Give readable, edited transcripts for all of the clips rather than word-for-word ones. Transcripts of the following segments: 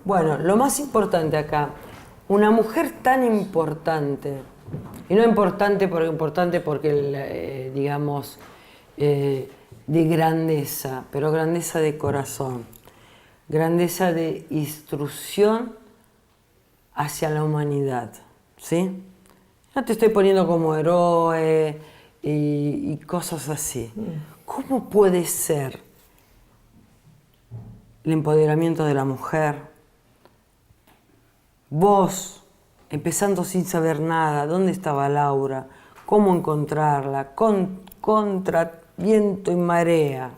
Bueno, lo más importante acá, una mujer tan importante, y no importante porque digamos, de grandeza, pero grandeza de corazón, grandeza de instrucción hacia la humanidad, ¿sí? No te estoy poniendo como héroe y cosas así. ¿Cómo puede ser el empoderamiento de la mujer? Vos, empezando sin saber nada, ¿dónde estaba Laura? ¿Cómo encontrarla? Contra viento y marea.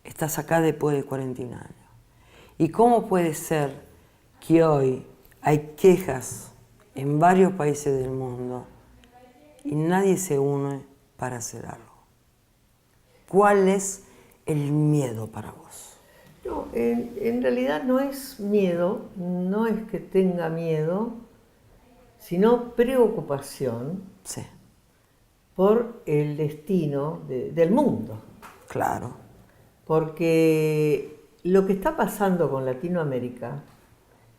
Estás acá después de 41 años. ¿Y cómo puede ser que hoy hay quejas en varios países del mundo y nadie se une para hacer algo? ¿Cuál es el miedo para vos? No, en realidad no es miedo, no es que tenga miedo, sino preocupación Sí, por el destino del mundo. claro. Porque lo que está pasando con Latinoamérica,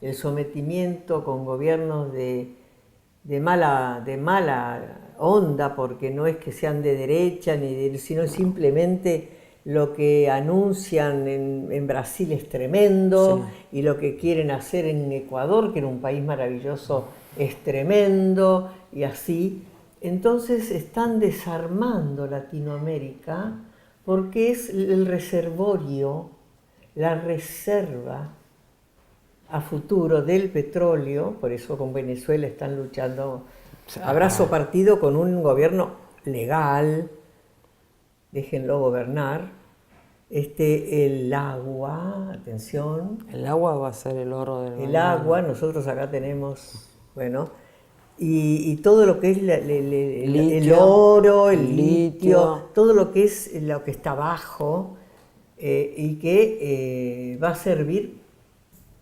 el sometimiento con gobiernos de mala onda, porque no es que sean de derecha, sino simplemente lo que anuncian en Brasil es tremendo, Sí. y lo que quieren hacer en Ecuador, que era un país maravilloso, es tremendo, y así. Entonces están desarmando Latinoamérica porque es el reservorio, la reserva a futuro del petróleo. Por eso con Venezuela están luchando abrazo partido con un gobierno legal, déjenlo gobernar. El agua, atención, El agua va a ser el oro del el mañana. agua, nosotros acá tenemos, bueno, y todo lo que es el Litio, oro, el litio, litio. todo lo que es lo que está abajo, y que va a servir,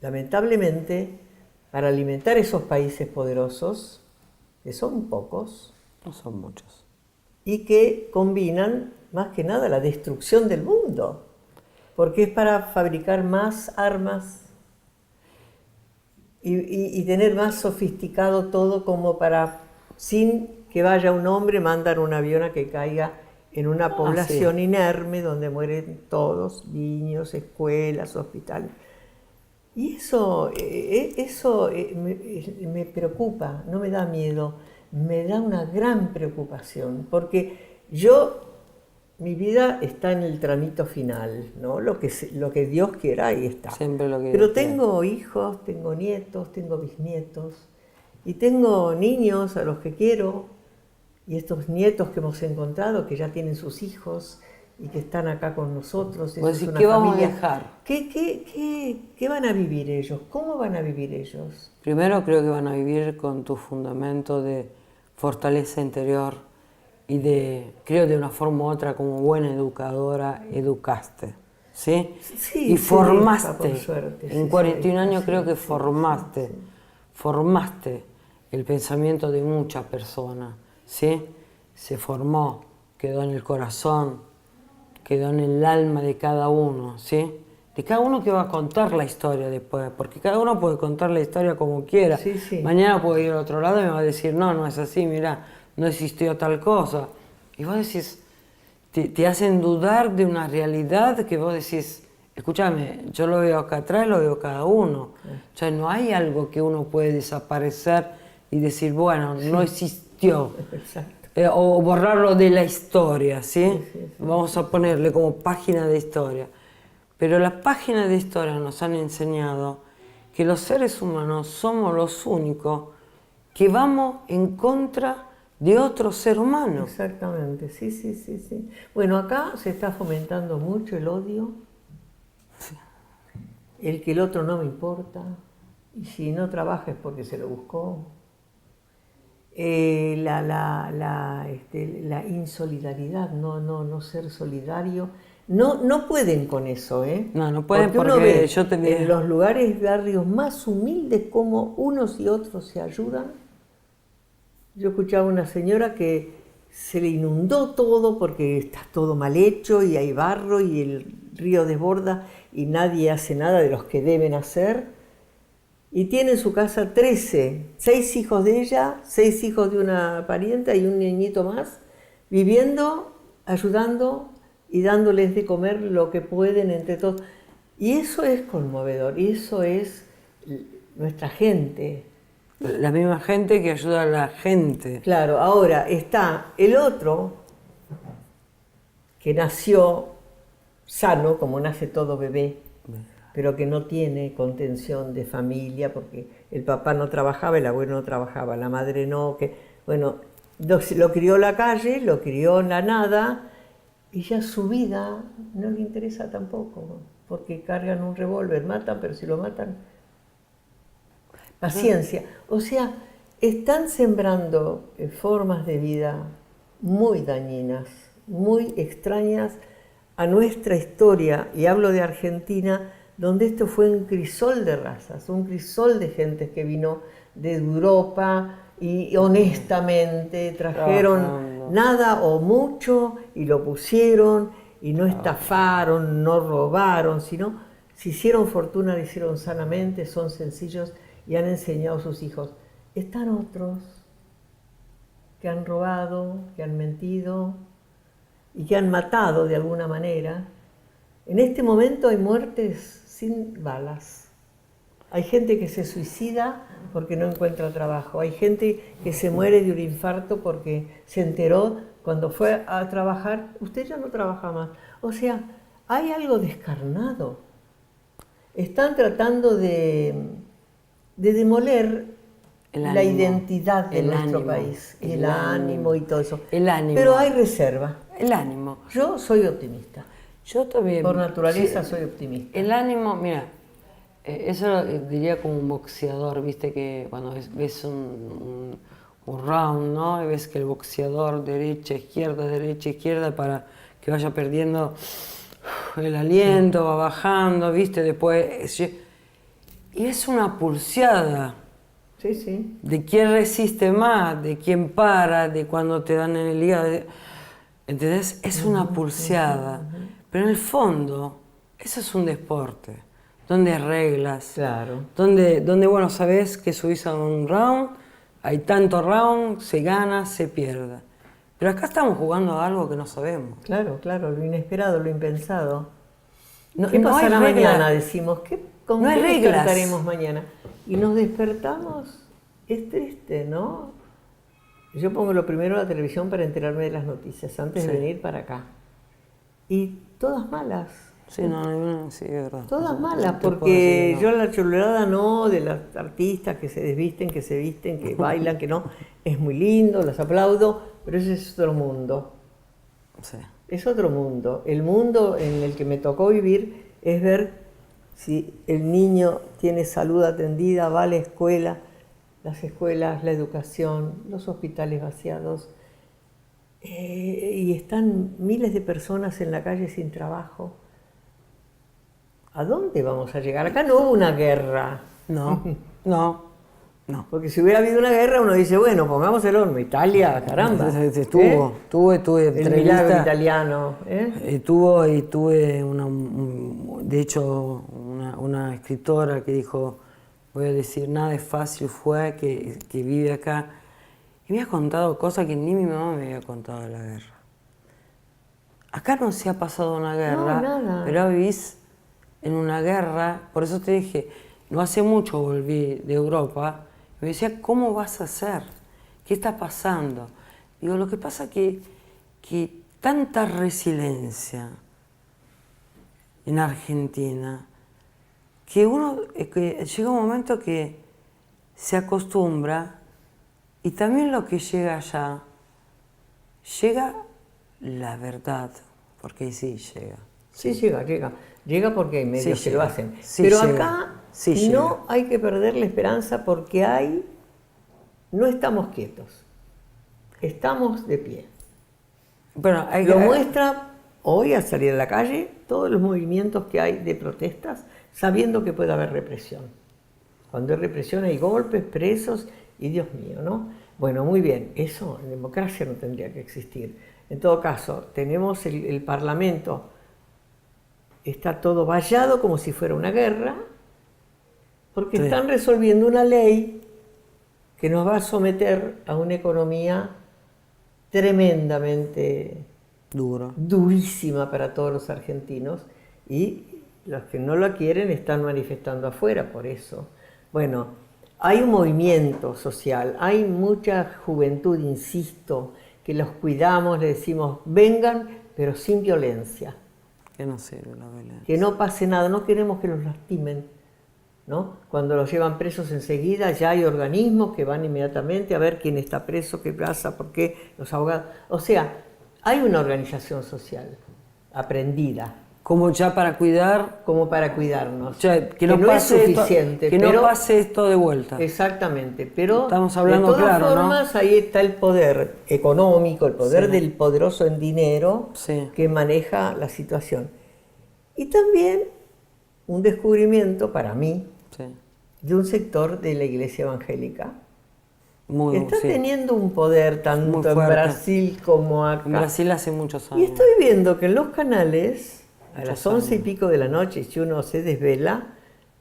lamentablemente, para alimentar esos países poderosos, que son pocos, No son muchos. y que combinan más que nada la destrucción del mundo, porque es para fabricar más armas y tener más sofisticado todo, como para, sin que vaya un hombre, mandan un avión a que caiga en una población Sí. inerme donde mueren todos, niños, escuelas, hospitales. Y eso me preocupa, no me da miedo, me da una gran preocupación, porque mi vida está en el tramito final, ¿no? Lo que Dios quiera, ahí está. Siempre lo que Pero Dios quiera. tengo hijos, tengo nietos, tengo bisnietos, y tengo niños a los que quiero, y estos nietos que hemos encontrado, que ya tienen sus hijos y que están acá con nosotros. Eso Vos es decís, una ¿qué vamos a familia. dejar? ¿Qué van a vivir ellos? ¿Cómo van a vivir ellos? Primero creo que van a vivir con tu fundamento de fortaleza interior y creo de una forma u otra, como buena educadora, educaste, ¿sí? Sí, Y se deja, formaste, por suerte, en sí, 41 se años deja, creo sí, que sí, formaste, sí, sí. formaste el pensamiento de muchas personas, ¿sí? Se formó, quedó en el corazón, quedó en el alma de cada uno, ¿sí? De cada uno que va a contar la historia después, porque cada uno puede contar la historia como quiera. Sí, sí. Mañana puede ir al otro lado y me va a decir, no, no es así, mira, no existió tal cosa. Y vos decís, te hacen dudar de una realidad que vos decís, escúchame, yo lo veo acá atrás, lo veo cada uno. O sea, no hay algo que uno puede desaparecer y decir, bueno, no existió. Exacto. O borrarlo de la historia, ¿sí? Sí, sí, sí, Vamos a ponerle como página de historia. Pero las páginas de historia nos han enseñado que los seres humanos somos los únicos que vamos en contra de otro ser humano. Exactamente, sí, sí, sí, sí. Bueno, acá se está fomentando mucho el odio, el que el otro no me importa, y si no trabaja es porque se lo buscó. La insolidaridad, no ser solidario. No pueden con eso, ¿eh? No, no pueden Porque uno porque ve yo te en los lugares, barrios más humildes cómo unos y otros se ayudan. Yo escuchaba a una señora que se le inundó todo porque está todo mal hecho y hay barro y río desborda y nadie hace nada de los que deben hacer. Y tiene en su casa 13, 6 hijos de ella, 6 hijos de una parienta y un niñito más, viviendo, ayudando y dándoles de comer lo que pueden entre todos. Y eso es conmovedor, y eso es nuestra gente. La misma gente que ayuda a la gente. Claro, ahora está el otro que nació sano, como nace todo bebé, pero que no tiene contención de familia, porque el papá no trabajaba, el abuelo no trabajaba, la madre no, que, bueno, lo crió la calle, lo crió en la nada, y ya su vida no le interesa tampoco, porque cargan un revólver, matan, pero si lo matan, paciencia. O sea, están sembrando formas de vida muy dañinas, muy extrañas a nuestra historia, y hablo de Argentina, donde esto fue un crisol de razas, un crisol de gente que vino de Europa y honestamente trajeron nada o mucho y lo pusieron y no estafaron, no robaron, sino se hicieron fortuna, lo hicieron sanamente, son sencillos y han enseñado a sus hijos. Están otros que han robado, que han mentido y que han matado de alguna manera. En este momento hay muertes sin balas. Hay gente que se suicida porque no encuentra trabajo. Hay gente que se muere de un infarto porque se enteró cuando fue a trabajar, usted ya no trabaja más. O sea, hay algo descarnado. Están tratando de demoler la identidad de nuestro país. El ánimo y todo eso. El ánimo. Pero hay reserva. El ánimo. Yo soy optimista. Yo también. Por naturaleza soy optimista. El ánimo, mira, eso lo diría como un boxeador, viste que cuando ves un round, ¿no? Y ves que el boxeador derecha, izquierda, para que vaya perdiendo el aliento, va bajando, viste, después... Y es una pulseada. Sí, sí. De quién resiste más, de quién para, de cuando te dan en el hígado. ¿Entendés? Es una pulseada. Pero en el fondo, eso es un deporte, donde hay reglas, claro. donde bueno, sabés que subís a un round, hay tanto round, se gana, se pierde. Pero acá estamos jugando a algo que no sabemos. Claro, claro, lo inesperado, lo impensado. No, ¿Qué pasará hay mañana? Decimos, ¿con no qué hay despertaremos mañana? Y nos despertamos, es triste, ¿no? Yo pongo lo primero la televisión para enterarme de las noticias, antes de venir para acá. Y todas malas. Sí, sí, es verdad. Todas malas, porque yo la chulada no, de los artistas que se desvisten, que se visten, que bailan, que no, es muy lindo, las aplaudo, pero ese es otro mundo. Sí. Es otro mundo. El mundo en el que me tocó vivir es ver si el niño tiene salud atendida, va a la escuela, las escuelas, la educación, los hospitales vaciados, y están miles de personas en la calle sin trabajo. ¿A dónde vamos a llegar? Acá no hubo una guerra. No. Porque si hubiera habido una guerra, uno dice, bueno, pongamos el horno. Italia, caramba. Tuve el milagro italiano. Tuve de hecho, una escritora que dijo, voy a decir, nada es fácil, fue que vive acá. Y me ha contado cosas que ni mi mamá me había contado de la guerra. Acá no se ha pasado una guerra, nada. pero vivís en una guerra. Por eso te dije, no hace mucho volví de Europa. Me decía, ¿cómo vas a hacer? ¿Qué está pasando? Digo, lo que pasa que tanta resiliencia en Argentina, que llega un momento que se acostumbra y también lo que llega allá, llega la verdad, porque sí llega. Sí, llega. Llega porque hay medios que lo hacen. Sí, pero llega. acá Sí, no llega. hay que perder la esperanza porque no estamos quietos. Estamos de pie. Bueno, Lo muestra hoy al salir a la calle todos los movimientos que hay de protestas, sabiendo que puede haber represión. Cuando hay represión hay golpes, presos y Dios mío, ¿no? Bueno, muy bien, eso en democracia no tendría que existir. En todo caso, tenemos el Parlamento está todo vallado como si fuera una guerra, porque Sí. están resolviendo una ley que nos va a someter a una economía tremendamente Duro. durísima para todos los argentinos, y los que no la quieren están manifestando afuera por eso. Bueno, hay un movimiento social, hay mucha juventud, insisto, que los cuidamos, le decimos, vengan, pero sin violencia, Que no sirve la violencia. que no pase nada, no queremos que los lastimen, ¿no? Cuando los llevan presos enseguida, ya hay organismos que van inmediatamente a ver quién está preso, qué pasa, por qué, los abogados. O sea, hay una organización social aprendida Como ya para cuidar, como para cuidarnos. o sea, que no no es pase suficiente, esto, que no pase esto de vuelta. Exactamente, pero Estamos hablando de todas claro, ¿no? formas ahí está el poder económico, el poder Sí. del poderoso en dinero Sí. que maneja la situación. Y también un descubrimiento para mí Sí. de un sector de la iglesia evangélica Muy, que está sí. teniendo un poder tanto Muy en fuerte. Brasil como acá. En Brasil hace muchos Y años. estoy viendo que en los canales, a Muchos las 11 y años. pico de la noche, si uno se desvela,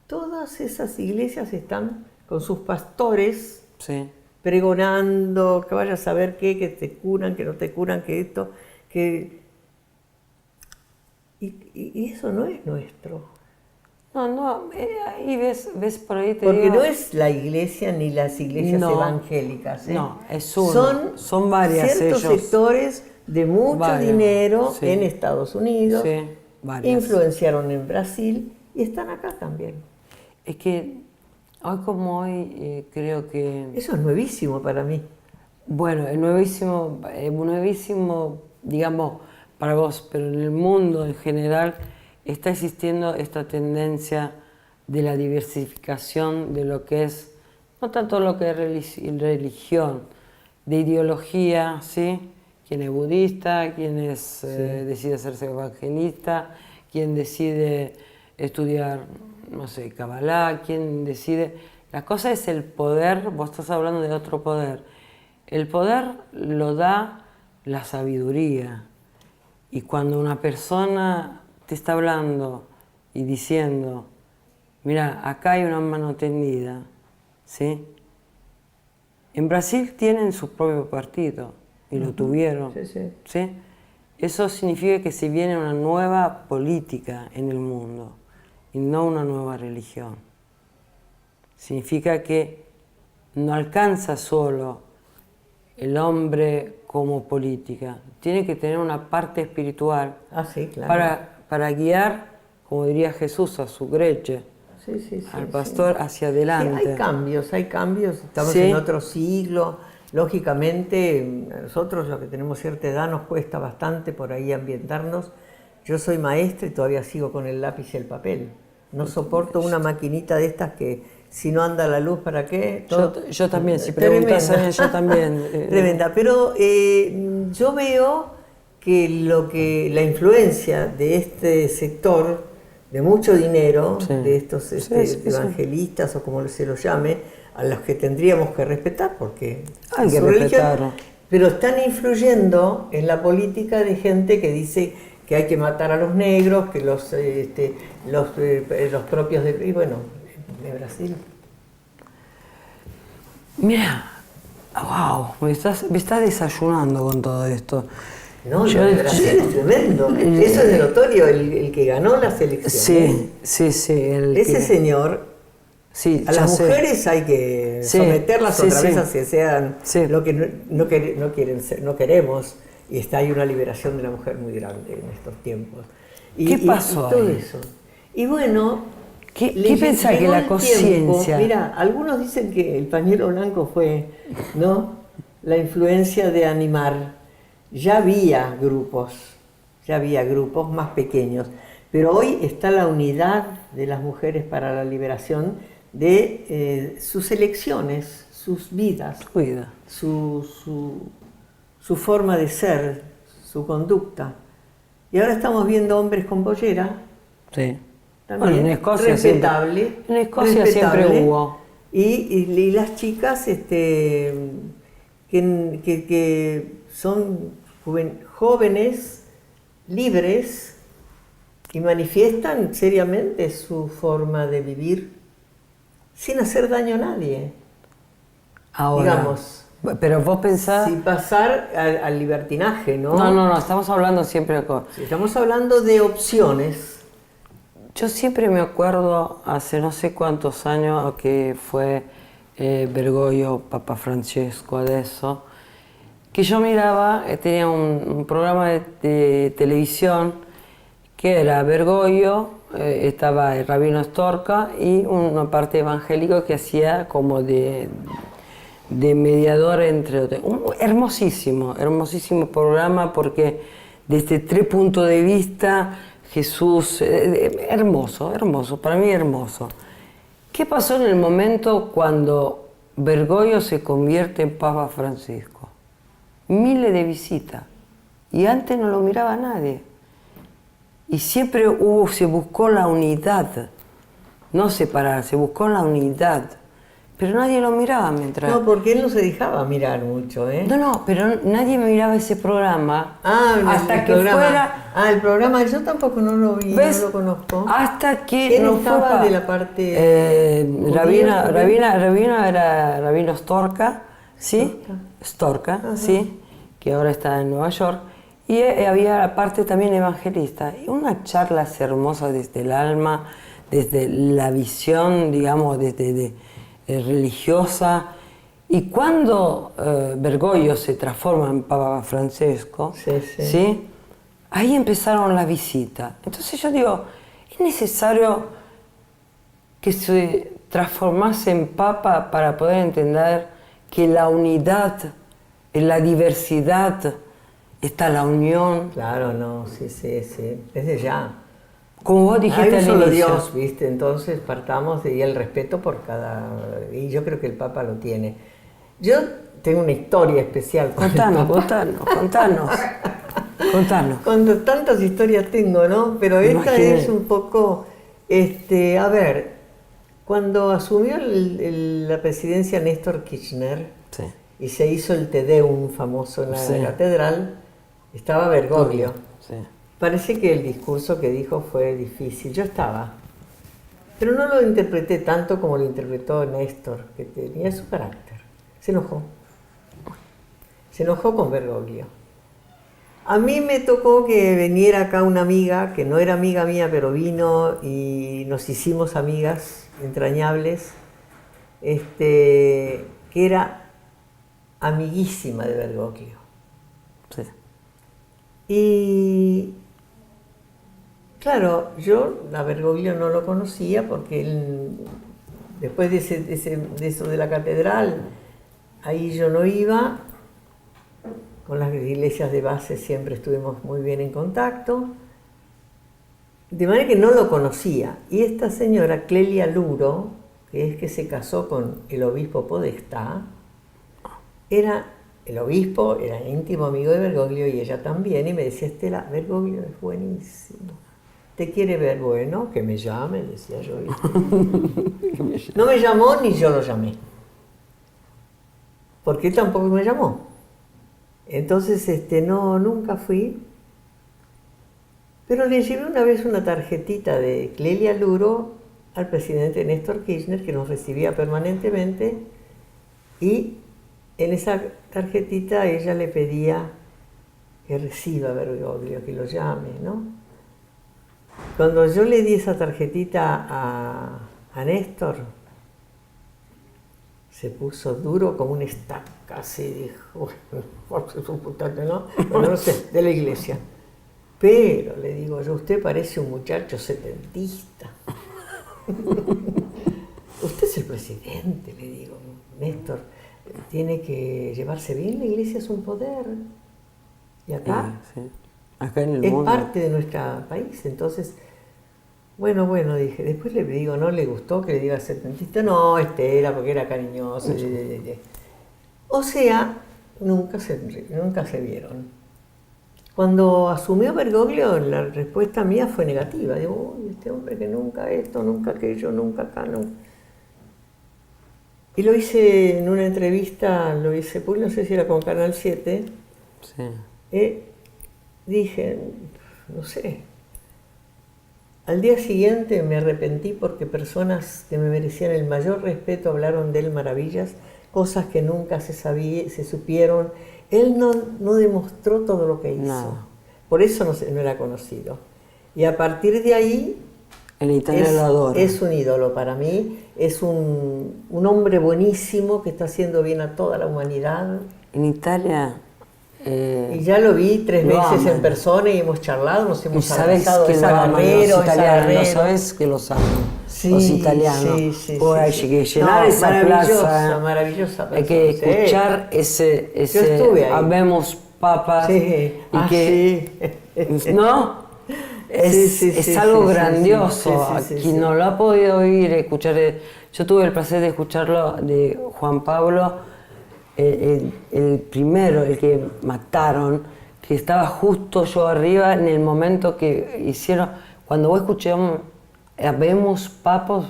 todas esas iglesias están con sus pastores Sí. pregonando, que vayas a saber qué, que te curan, que no te curan, que esto, que... Y eso no es nuestro. No, no, ahí ves por ahí te Porque digo, no es la iglesia ni las iglesias No, evangélicas. no, es uno. Son varias ciertos ellos. sectores de mucho Varias, dinero sí. en Estados Unidos, Sí, varias. influenciaron en Brasil y están acá también. Es que hoy como hoy creo que, Eso es nuevísimo para mí. bueno, es nuevísimo, digamos, para vos, pero en el mundo en general está existiendo esta tendencia de la diversificación de lo que es, no tanto lo que es religión, de ideología, ¿sí? Quien es budista, quien decide hacerse evangelista, quien decide estudiar, no sé, Kabbalah, quien decide... La cosa es el poder, vos estás hablando de otro poder. El poder lo da la sabiduría. Y cuando una persona te está hablando y diciendo, mira, acá hay una mano tendida, ¿sí? En Brasil tienen su propio partido y lo tuvieron, Sí, sí. ¿sí? Eso significa que se viene una nueva política en el mundo y no una nueva religión. Significa que no alcanza solo el hombre como política, tiene que tener una parte espiritual Ah, sí, claro. para guiar, como diría Jesús, a su greche, Sí, sí, sí, al sí. pastor hacia Sí, adelante. hay cambios, estamos Sí. en otro siglo. Lógicamente, a nosotros, los que tenemos cierta edad, nos cuesta bastante por ahí ambientarnos. Yo soy maestra y todavía sigo con el lápiz y el papel. No soporto una maquinita de estas que, si no anda la luz, ¿para qué? Yo también, si preguntas a mí, yo también. Tremenda, pero yo veo que la influencia de este sector de mucho dinero, Sí. de estos Sí. evangelistas o como se los llame, a los que tendríamos que respetar porque Hay es que su religión, respetarlo. pero están influyendo en la política de gente que dice que hay que matar a los negros, que los propios de... Y bueno, de Brasil. Mira, wow, me estás desayunando con todo esto. No, lo de Brasil es tremendo. Eso es de notorio, el que ganó las elecciones. Sí. Ese señor, Sí, a ya las sé. mujeres hay que Sí, someterlas sí, otra sí. vez a que sean Sí. lo que no quieren ser, no queremos. Y hay una liberación de la mujer muy grande en estos tiempos. ¿Qué pasó y todo ahí? eso. Y bueno, ¿Qué le pensás que llegó la el tiempo. conciencia? Mira, algunos dicen que el pañuelo blanco fue, ¿no?, la influencia de animar. Ya había grupos más pequeños, pero hoy está la unidad de las mujeres para la liberación de sus elecciones, sus vidas, Cuida. su forma de ser, su conducta. Y ahora estamos viendo hombres con pollera, Sí. también Bueno, en Escocia respetable. siempre, en Escocia respetable. siempre hubo. Y las chicas que son jóvenes, libres, y manifiestan seriamente su forma de vivir sin hacer daño a nadie. Ahora, Digamos, pero vos pensás... sin pasar al libertinaje, ¿no? No, estamos hablando siempre de cosas. Estamos hablando de opciones. Yo siempre me acuerdo, hace no sé cuántos años, que fue Bergoglio, Papa Francesco, adesso, que yo miraba, tenía un programa de televisión que era Bergoglio, estaba el rabino Storca y una parte evangélica que hacía como de mediador entre otros. Un hermosísimo, hermosísimo programa porque desde 3 puntos de vista Jesús, hermoso, hermoso, para mí hermoso. ¿Qué pasó en el momento cuando Bergoglio se convierte en Papa Francisco? Miles de visitas y antes no lo miraba nadie. Y siempre se buscó la unidad, no separar, se buscó la unidad. Pero nadie lo miraba mientras... No, porque él no se dejaba mirar mucho, ¿eh? No, pero nadie me miraba ese programa hasta el que programa. fuera... El programa, yo tampoco no lo vi, ¿Ves? no lo conozco. Hasta que ¿Quién no estaba fue de la parte Rabino era Rabino Storca, ¿sí? Storca, ¿sí? Que ahora está en Nueva York. Y había la parte también evangelista. Y unas charlas hermosas desde el alma, desde la visión, digamos, desde religiosa. Y cuando Bergoglio se transforma en Papa Francesco, ¿sí? Ahí empezaron las visitas. Entonces yo digo, ¿es necesario que se transformase en Papa para poder entender que la unidad, en la diversidad, está la unión? Claro, no, sí, desde ya. Como vos dijiste Hay un al solo inicio. Dios, ¿viste? Entonces partamos de ahí el respeto por cada... Y yo creo que el Papa lo tiene. Yo tengo una historia especial con el Papa. Contanos. Cuando tantas historias tengo, ¿no? Pero esta es un poco... a ver, cuando asumió la presidencia Néstor Kirchner, Sí. y se hizo el Te Deum famoso en la catedral, estaba Bergoglio. Sí. Parece que el discurso que dijo fue difícil. Yo estaba. Pero no lo interpreté tanto como lo interpretó Néstor, que tenía su carácter. Se enojó. Se enojó con Bergoglio. A mí me tocó que viniera acá una amiga, que no era amiga mía, pero vino y nos hicimos amigas entrañables, que era amiguísima de Bergoglio. Sí. Y claro, yo a Bergoglio no lo conocía porque él, después de eso de la catedral, ahí yo no iba. Con las iglesias de base siempre estuvimos muy bien en contacto. De manera que no lo conocía. Y esta señora, Clelia Luro, que es que se casó con el obispo Podestá, el obispo era íntimo amigo de Bergoglio y ella también, y me decía, Estela, Bergoglio es buenísimo. ¿Te quiere ver? Bueno, que me llame, decía yo. No me llamó ni yo lo llamé. Porque él tampoco me llamó. Entonces, no, nunca fui. Pero le llevé una vez una tarjetita de Clelia Luro al presidente Néstor Kirchner, que nos recibía permanentemente, y en esa tarjetita ella le pedía que reciba a Bergoglio, que lo llame, ¿no? Cuando yo le di esa tarjetita a Néstor, se puso duro como una estaca, así dijo, ¿no? Bueno, no sé, de la iglesia. Pero, le digo yo, usted parece un muchacho setentista. Usted es el presidente, le digo, Néstor, tiene que llevarse bien, la iglesia es un poder. Y acá, Acá en el es mundo. parte de nuestro país, entonces... Bueno, dije, después le digo, ¿no le gustó que le diga setentista? No, Estela, porque era cariñoso. O sea, nunca se vieron. Cuando asumió Bergoglio, la respuesta mía fue negativa. Digo, uy, este hombre que nunca esto, nunca aquello, nunca acá, nunca. Y lo hice en una entrevista, pues no sé si era con Canal 7. Sí. Dije, no sé. Al día siguiente me arrepentí porque personas que me merecían el mayor respeto hablaron de él maravillas, cosas que nunca se supieron. Él no demostró todo lo que hizo. No. Por eso no era conocido. Y a partir de ahí En Italia lo adoro. es un ídolo para mí, es un hombre buenísimo que está haciendo bien a toda la humanidad. En Italia... y ya lo vi 3 lo veces aman. en persona y hemos charlado, nos Y hemos sabes abrazado. que Es lo aman los agarrero, es italianos, agarrero. no sabes que los aman. Sí, Los italianos. sí, Por ahí sí. que llenar No, esa plaza. maravillosa Hay que persona, sí. escuchar ese estuve ahí. habemos papas. Sí, Y que, sí. ¿no? Es, Sí, es sí, algo sí, grandioso. sí, Quien no lo ha podido oír, escuchar. Yo tuve el placer de escucharlo de Juan Pablo, el primero, el que mataron, que estaba justo yo arriba en el momento que hicieron. Cuando vos escuchamos habemos papas,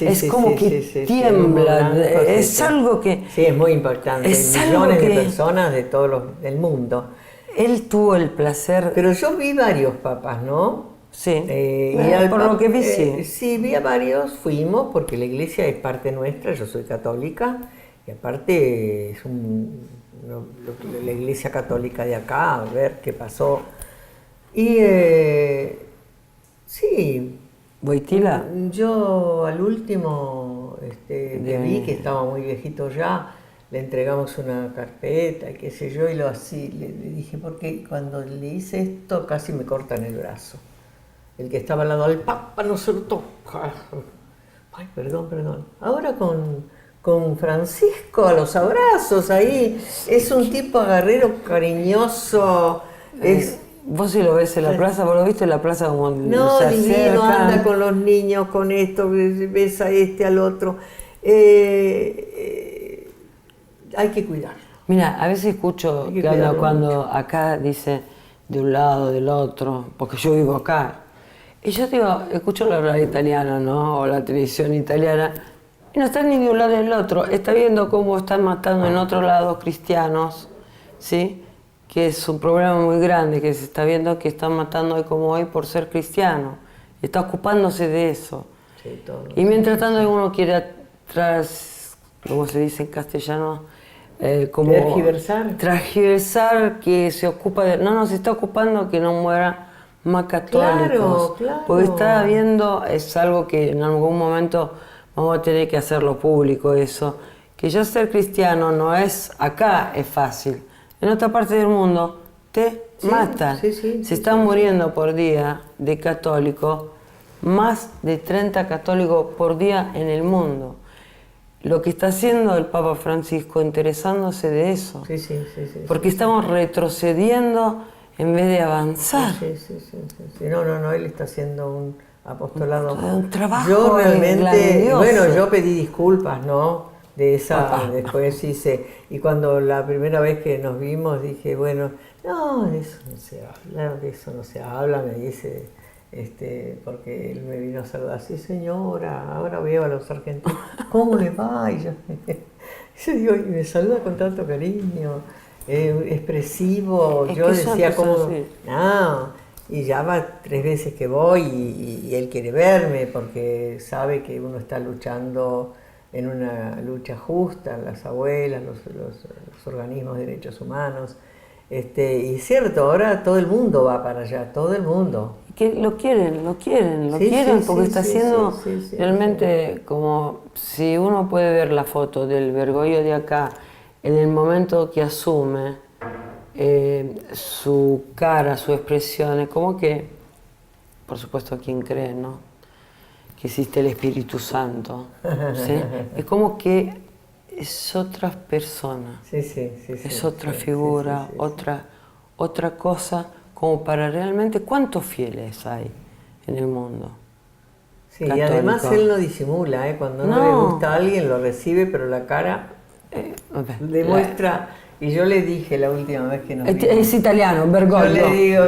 es como que tiembla. Es algo que. Sí, es muy importante. Es Millones algo de que- personas de del mundo. Él tuvo el placer. Pero yo vi varios papas, ¿no? Sí, Y por lo que vi, sí. sí, vi a varios, fuimos, porque la iglesia es parte nuestra, yo soy católica, y aparte es la iglesia católica de acá, a ver qué pasó. Y sí, Boitila. yo al último que vi, que estaba muy viejito ya, le entregamos una carpeta y qué sé yo, y le dije, porque cuando le hice esto casi me cortan el brazo. El que estaba al lado del Papa no se lo toca. Ay, perdón. Ahora con Francisco a los abrazos ahí, es un tipo agarrero, cariñoso, es... Vos si lo ves en la plaza, vos lo viste en la plaza como No, se divino, acercan. anda con los niños, con esto, ves a este, al otro. Hay que cuidarlo. Mira, a veces escucho Hay que que cuidarlo cuando acá dice de un lado, del otro, porque yo vivo acá. Y yo digo, escucho la radio italiana, ¿no? O la televisión italiana, y no están ni de un lado ni del otro. Está viendo cómo están matando en otro lado cristianos, ¿sí? Que es un problema muy grande, que se está viendo que están matando hoy como hoy por ser cristiano. Y está ocupándose de eso. Sí, todo. Y mientras tanto uno quiere atrás, como se dice en castellano, como transgiversar, que se ocupa de... No, se está ocupando que no mueran más católicos. Claro. Porque está viendo, es algo que en algún momento vamos a tener que hacerlo público eso, que ya ser cristiano no es, acá es fácil, en otra parte del mundo te matan. Se están muriendo por día de católicos, más de 30 católicos por día en el mundo. Lo que está haciendo el Papa Francisco, interesándose de eso. Porque estamos retrocediendo en vez de avanzar. No, él está haciendo un apostolado. Un trabajo yo realmente, grandioso. bueno, yo pedí disculpas, ¿no? De esa, después hice, y cuando la primera vez que nos vimos dije, bueno, no, de eso no se habla, me dice, porque él me vino a saludar, sí señora, ahora veo a los argentinos, ¿cómo le va? Y yo digo, y me saluda con tanto cariño, expresivo, yo decía como, no, y ya va 3 veces que voy y él quiere verme porque sabe que uno está luchando en una lucha justa, las abuelas, los organismos de derechos humanos, y es cierto, ahora todo el mundo va para allá, todo el mundo. Que lo quieren porque está haciendo realmente como si uno puede ver la foto del Bergoglio de acá, en el momento que asume su cara, su expresión, es como que, por supuesto quien cree, ¿no? Que existe el Espíritu Santo, ¿sí? Es como que es otra persona, es otra figura, otra cosa, como para realmente, ¿cuántos fieles hay en el mundo? Sí, católico. Y además él no disimula, cuando no le gusta a alguien lo recibe, pero la cara demuestra, y yo le dije la última vez que nos vimos. Es italiano, Bergoglio. Yo le digo,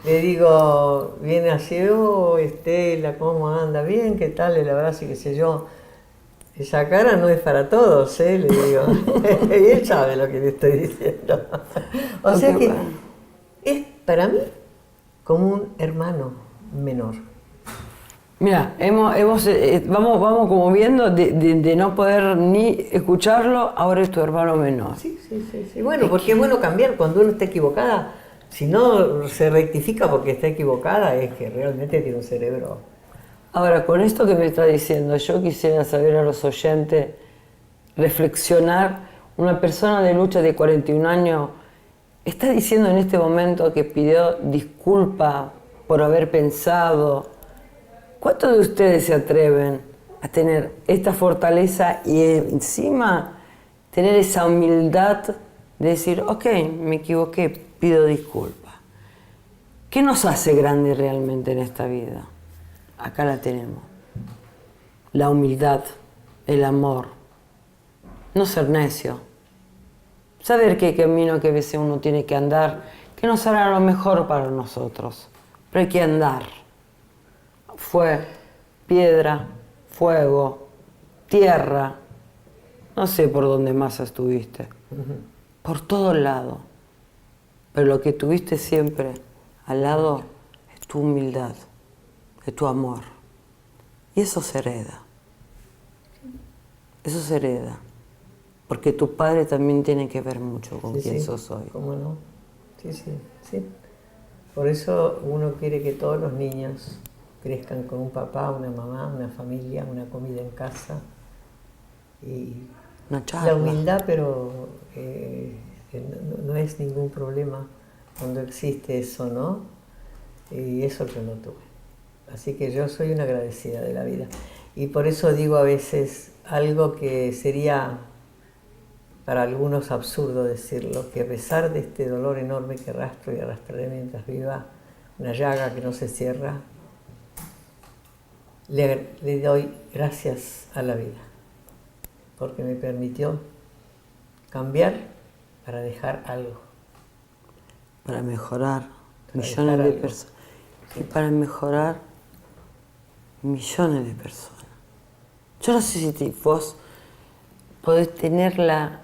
le digo, viene así, Estela, ¿cómo anda? Bien, ¿qué tal? El abrazo y qué sé yo. Esa cara no es para todos, le digo. Y él sabe lo que le estoy diciendo. O sea que es para mí como un hermano menor. Mira, vamos como viendo de no poder ni escucharlo, ahora es tu hermano menor. Sí. Bueno, porque es bueno cambiar cuando uno está equivocada. Si no se rectifica porque está equivocada, es que realmente tiene un cerebro. Ahora, con esto que me está diciendo, yo quisiera saber a los oyentes, reflexionar, una persona de lucha de 41 años, ¿está diciendo en este momento que pidió disculpa por haber pensado? ¿Cuántos de ustedes se atreven a tener esta fortaleza y encima tener esa humildad de decir, ok, me equivoqué, pido disculpas? ¿Qué nos hace grandes realmente en esta vida? Acá la tenemos. La humildad, el amor, no ser necio, saber qué camino que a veces uno tiene que andar, que no será lo mejor para nosotros, pero hay que andar. Fue piedra, fuego, tierra, no sé por dónde más estuviste, por todos lados, pero lo que tuviste siempre al lado es tu humildad, es tu amor, y eso se hereda, porque tu padre también tiene que ver mucho con quién sos hoy. ¿Cómo no? Sí. Por eso uno quiere que todos los niños crezcan con un papá, una mamá, una familia, una comida en casa y Una charla. la humildad, pero no es ningún problema cuando existe eso, ¿no? Y eso yo no tuve. Así que yo soy una agradecida de la vida. Y por eso digo a veces algo que sería para algunos absurdo decirlo, que a pesar de este dolor enorme que arrastro y arrastraré mientras viva, una llaga que no se cierra, le doy gracias a la vida, porque me permitió cambiar para dejar algo. Para mejorar millones de personas. Y para mejorar millones de personas. Yo no sé si vos podés tener la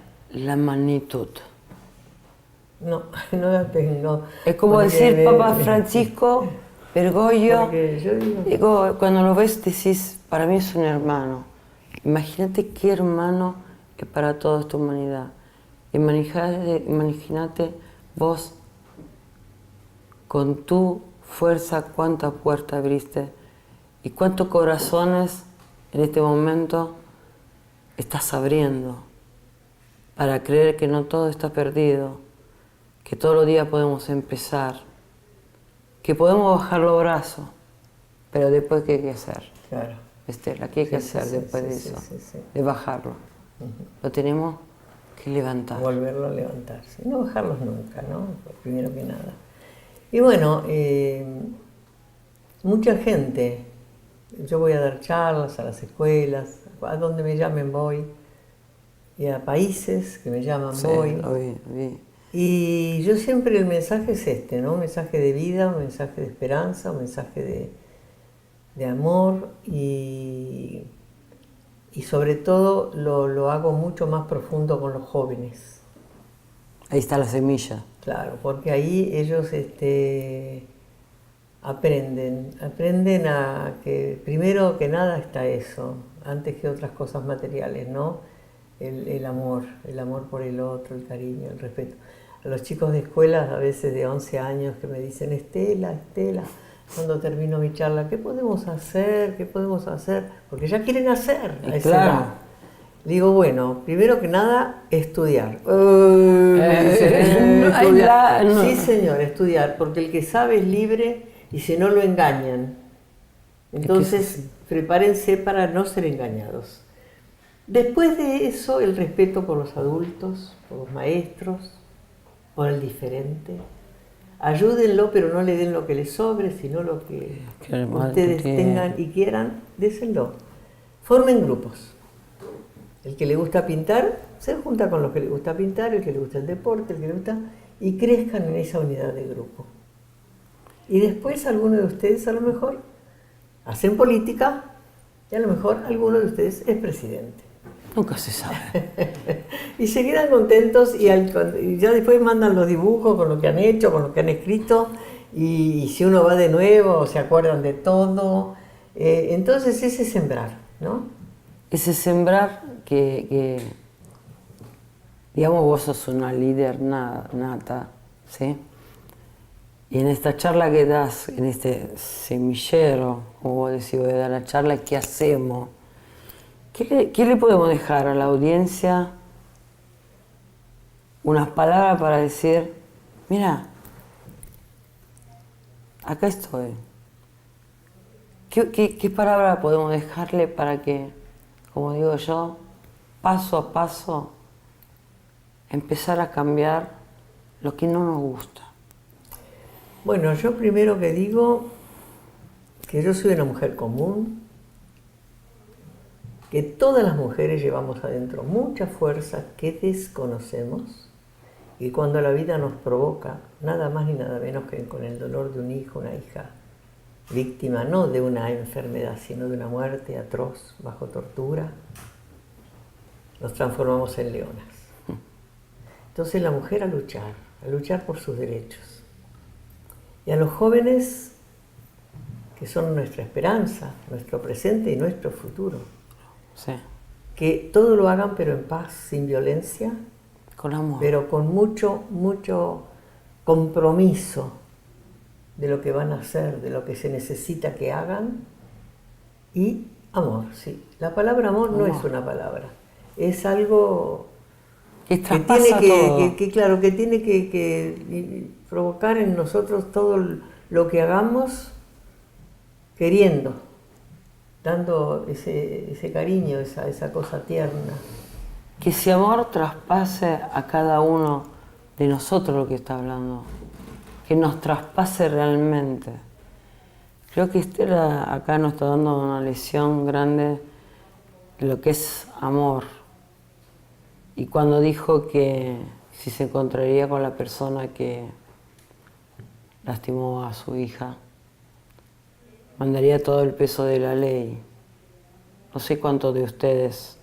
magnitud. No la tengo. Es como decir Papa Francisco, Bergoglio. Digo, cuando lo ves decís, para mí es un hermano. Imagínate qué hermano es para toda esta humanidad. Imagínate vos con tu fuerza cuántas puertas abriste y cuántos corazones en este momento estás abriendo para creer que no todo está perdido, que todos los días podemos empezar, que podemos bajar los brazos, pero después ¿qué hay que hacer? Claro. Estela, ¿qué hay que hacer después de eso? De bajarlo. Lo tenemos que levantar. Volverlo a levantar, sí. No bajarlos nunca, ¿no? Primero que nada. Y bueno, mucha gente, yo voy a dar charlas a las escuelas, a donde me llamen voy, y a países que me llaman voy. Y yo siempre el mensaje es este, ¿no? Un mensaje de vida, un mensaje de esperanza, un mensaje de amor y sobre todo lo hago mucho más profundo con los jóvenes. Ahí está la semilla. Claro, porque ahí ellos aprenden a que primero que nada está eso, antes que otras cosas materiales, ¿no? El amor por el otro, el cariño, el respeto. A los chicos de escuela, a veces de 11 años, que me dicen, Estela, cuando termino mi charla, ¿qué podemos hacer? Porque ya quieren hacer a esa edad. Digo, bueno, primero que nada, estudiar. Estudiar. Sí, señor, estudiar, porque el que sabe es libre y si no lo engañan. Entonces, prepárense para no ser engañados. Después de eso, el respeto por los adultos, por los maestros, por el diferente. Ayúdenlo, pero no le den lo que les sobre, sino lo que ustedes tengan y quieran, désenlo. Formen grupos. El que le gusta pintar, se junta con los que le gusta pintar, el que le gusta el deporte, el que le gusta, y crezcan en esa unidad de grupo. Y después alguno de ustedes a lo mejor hacen política y a lo mejor alguno de ustedes es presidente. Nunca se sabe. Y se quedan contentos y ya después mandan los dibujos con lo que han hecho, con lo que han escrito, y si uno va de nuevo se acuerdan de todo. Entonces ese sembrar, ¿no? Ese sembrar digamos, vos sos una líder nata, ¿sí? Y en esta charla que das, en este semillero, como vos decís, voy a dar la charla, ¿qué hacemos? ¿Qué le podemos dejar a la audiencia? Unas palabras para decir, mira, acá estoy. ¿Qué palabra podemos dejarle para que, como digo yo, paso a paso, empezar a cambiar lo que no nos gusta? Bueno, yo primero que digo que yo soy una mujer común, que todas las mujeres llevamos adentro mucha fuerza que desconocemos y cuando la vida nos provoca, nada más ni nada menos que con el dolor de un hijo, una hija, víctima no de una enfermedad, sino de una muerte atroz, bajo tortura, nos transformamos en leonas. Entonces la mujer a luchar por sus derechos. Y a los jóvenes, que son nuestra esperanza, nuestro presente y nuestro futuro, Sí. que todo lo hagan pero en paz, sin violencia, Con amor. pero con mucho compromiso de lo que van a hacer, de lo que se necesita que hagan, y amor, sí. La palabra amor no es una palabra, es algo Que que tiene traspasa todo. claro, que tiene que provocar en nosotros todo lo que hagamos queriendo, dando ese cariño, esa cosa tierna. Que ese amor traspase a cada uno de nosotros lo que está hablando. Que nos traspase realmente. Creo que Estela acá nos está dando una lección grande de lo que es amor. Y cuando dijo que si se encontraría con la persona que lastimó a su hija, mandaría todo el peso de la ley. No sé cuántos de ustedes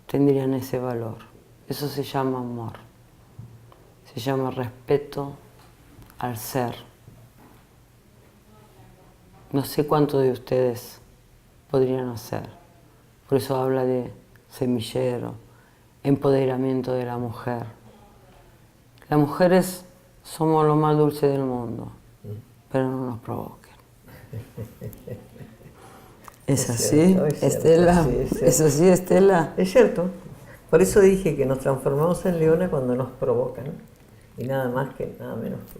tendrían ese valor. Eso se llama amor. Se llama respeto al ser. No sé cuántos de ustedes podrían hacer. Por eso habla de semillero, empoderamiento de la mujer. Las mujeres somos lo más dulce del mundo, pero no nos provoquen. ¿Es así, cierto, Estela? sí, es ¿Es cierto. así, Estela? Es cierto. Por eso dije que nos transformamos en leona cuando nos provocan. Y nada más que, nada menos que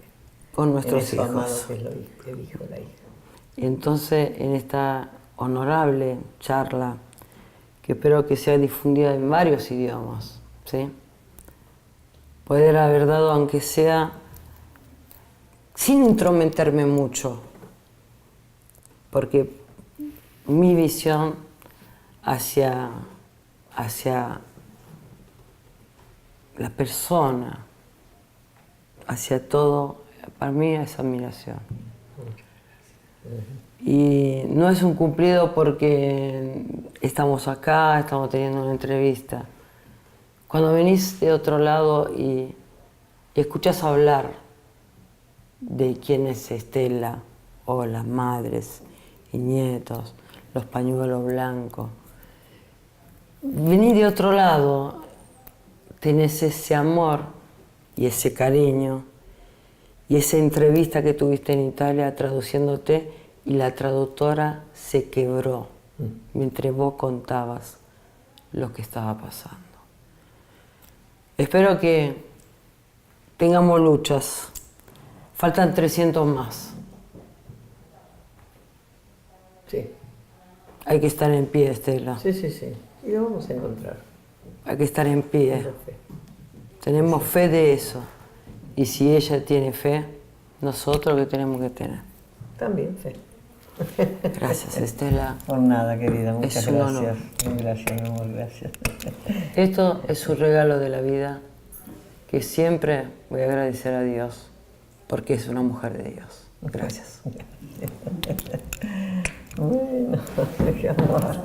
Con en nuestros eso amado hijos. que es el hijo, la hija. Y entonces, en esta honorable charla, que espero que sea difundida en varios idiomas, ¿sí? Poder haber dado, aunque sea sin intrometerme mucho, porque mi visión hacia la persona, hacia todo, para mí es admiración. Y no es un cumplido porque estamos acá, estamos teniendo una entrevista. Cuando venís de otro lado y escuchás hablar de quién es Estela, o las madres y nietos, los pañuelos blancos, venís de otro lado, tenés ese amor y ese cariño y esa entrevista que tuviste en Italia traduciéndote y la traductora se quebró mientras vos contabas lo que estaba pasando. Espero que tengamos luchas. Faltan 300 más. Sí, Hay que estar en pie, Estela. sí, sí, sí. Y lo vamos a encontrar. Hay que estar en pie. Tengo fe. Tenemos fe de eso. Y si ella tiene fe, nosotros que tenemos que tener. También fe. Gracias, Estela. Por nada, querida. Muchas Es un honor. gracias. Gracias, mi amor. Gracias. Esto es un regalo de la vida que siempre voy a agradecer a Dios porque es una mujer de Dios. Gracias. Bueno, qué amor.